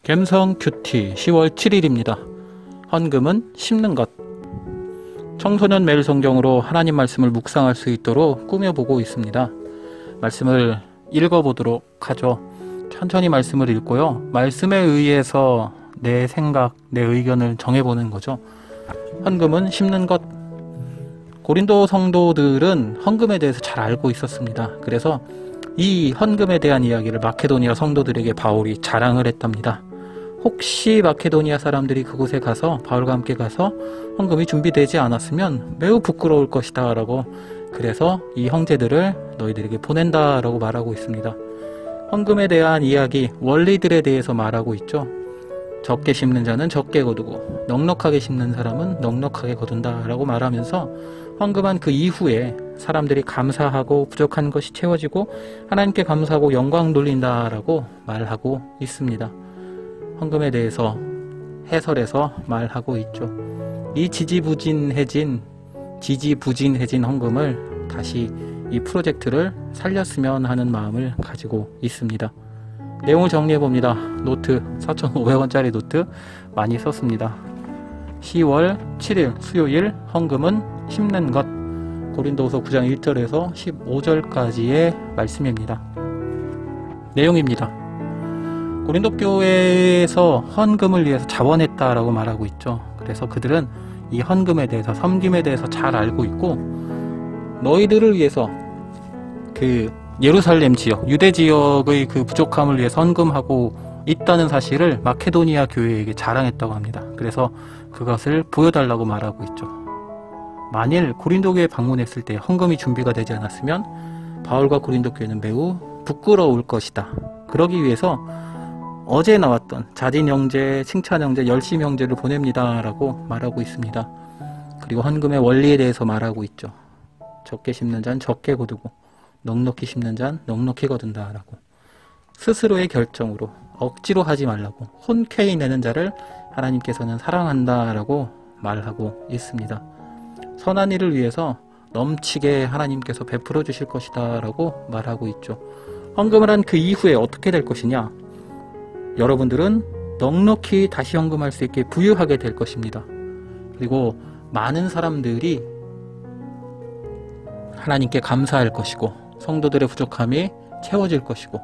갬성 큐티 10월 7일입니다. 헌금은 심는 것. 청소년 매일 성경으로 하나님 말씀을 묵상할 수 있도록 꾸며보고 있습니다. 말씀을 읽어보도록 하죠. 천천히 말씀을 읽고요. 말씀에 의해서 내 생각, 내 의견을 정해보는 거죠. 헌금은 심는 것. 고린도 성도들은 헌금에 대해서 잘 알고 있었습니다. 그래서 이 헌금에 대한 이야기를 마케도니아 성도들에게 바울이 자랑을 했답니다. 혹시 마케도니아 사람들이 그곳에 가서 바울과 함께 가서 헌금이 준비되지 않았으면 매우 부끄러울 것이다 라고, 그래서 이 형제들을 너희들에게 보낸다 라고 말하고 있습니다. 헌금에 대한 이야기, 원리들에 대해서 말하고 있죠. 적게 심는 자는 적게 거두고 넉넉하게 심는 사람은 넉넉하게 거둔다 라고 말하면서 헌금한 그 이후에 사람들이 감사하고 부족한 것이 채워지고 하나님께 감사하고 영광 돌린다 라고 말하고 있습니다. 헌금에 대해서 해설해서 말하고 있죠. 이 지지부진해진 헌금을 다시 이 프로젝트를 살렸으면 하는 마음을 가지고 있습니다. 내용을 정리해봅니다. 노트 4,500원짜리 노트 많이 썼습니다. 10월 7일 수요일 헌금은 심는 것. 고린도후서 9장 1절에서 15절까지의 말씀입니다. 내용입니다. 고린도 교회에서 헌금을 위해서 자원했다라고 말하고 있죠. 그래서 그들은 이 헌금에 대해서, 섬김에 대해서 잘 알고 있고, 너희들을 위해서 그 예루살렘 지역, 유대 지역의 그 부족함을 위해서 헌금하고 있다는 사실을 마케도니아 교회에게 자랑했다고 합니다. 그래서 그것을 보여달라고 말하고 있죠. 만일 고린도 교회에 방문했을 때 헌금이 준비가 되지 않았으면 바울과 고린도 교회는 매우 부끄러울 것이다. 그러기 위해서 어제 나왔던 자진 형제, 칭찬 형제, 열심 형제를 보냅니다 라고 말하고 있습니다. 그리고 헌금의 원리에 대해서 말하고 있죠. 적게 심는 자는 적게 거두고 넉넉히 심는 자는 넉넉히 거둔다 라고, 스스로의 결정으로 억지로 하지 말라고, 흔쾌히 내는 자를 하나님께서는 사랑한다 라고 말하고 있습니다. 선한 일을 위해서 넘치게 하나님께서 베풀어 주실 것이다 라고 말하고 있죠. 헌금을 한 그 이후에 어떻게 될 것이냐, 여러분들은 넉넉히 다시 헌금할 수 있게 부유하게 될 것입니다. 그리고 많은 사람들이 하나님께 감사할 것이고, 성도들의 부족함이 채워질 것이고,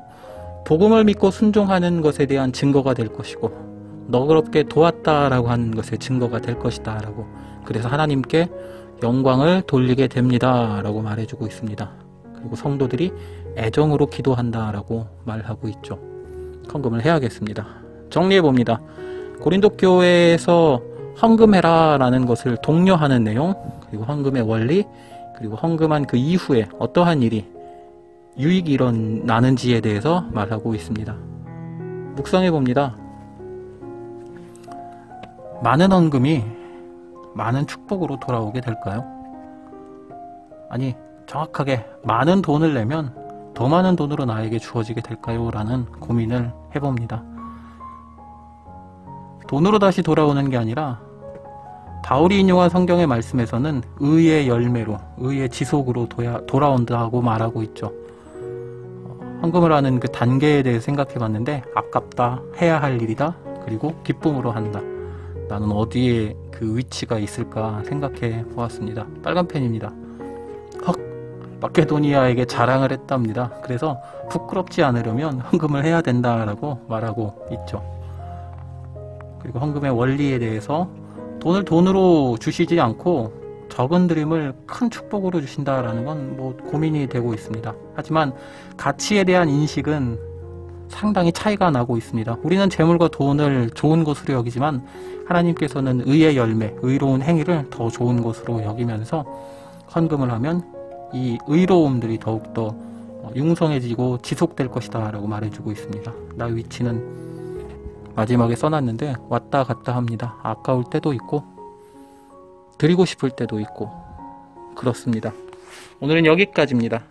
복음을 믿고 순종하는 것에 대한 증거가 될 것이고, 너그럽게 도왔다라고 하는 것의 증거가 될 것이다 라고, 그래서 하나님께 영광을 돌리게 됩니다 라고 말해주고 있습니다. 그리고 성도들이 애정으로 기도한다 라고 말하고 있죠. 헌금을 해야겠습니다. 정리해봅니다. 고린도 교회에서 헌금해라 라는 것을 독려하는 내용, 그리고 헌금의 원리, 그리고 헌금한 그 이후에 어떠한 일이, 유익이 일어나는지에 대해서 말하고 있습니다. 묵상해봅니다. 많은 헌금이 많은 축복으로 돌아오게 될까요? 아니, 정확하게 많은 돈을 내면 더 많은 돈으로 나에게 주어지게 될까요? 라는 고민을 해봅니다. 돈으로 다시 돌아오는 게 아니라 바울이 인용한 성경의 말씀에서는 의의 열매로, 의의 지속으로 돌아온다고 말하고 있죠. 헌금을 하는 그 단계에 대해 생각해 봤는데, 아깝다, 해야 할 일이다, 그리고 기쁨으로 한다. 나는 어디에 그 위치가 있을까 생각해 보았습니다. 빨간 펜입니다. 마케도니아에게 자랑을 했답니다. 그래서 부끄럽지 않으려면 헌금을 해야 된다라고 말하고 있죠. 그리고 헌금의 원리에 대해서 돈을 돈으로 주시지 않고 적은 드림을 큰 축복으로 주신다라는 건 뭐 고민이 되고 있습니다. 하지만 가치에 대한 인식은 상당히 차이가 나고 있습니다. 우리는 재물과 돈을 좋은 것으로 여기지만 하나님께서는 의의 열매, 의로운 행위를 더 좋은 것으로 여기면서 헌금을 하면 이 의로움들이 더욱더 융성해지고 지속될 것이다 라고 말해주고 있습니다. 나의 위치는 마지막에 써놨는데 왔다 갔다 합니다. 아까울 때도 있고 드리고 싶을 때도 있고 그렇습니다. 오늘은 여기까지입니다.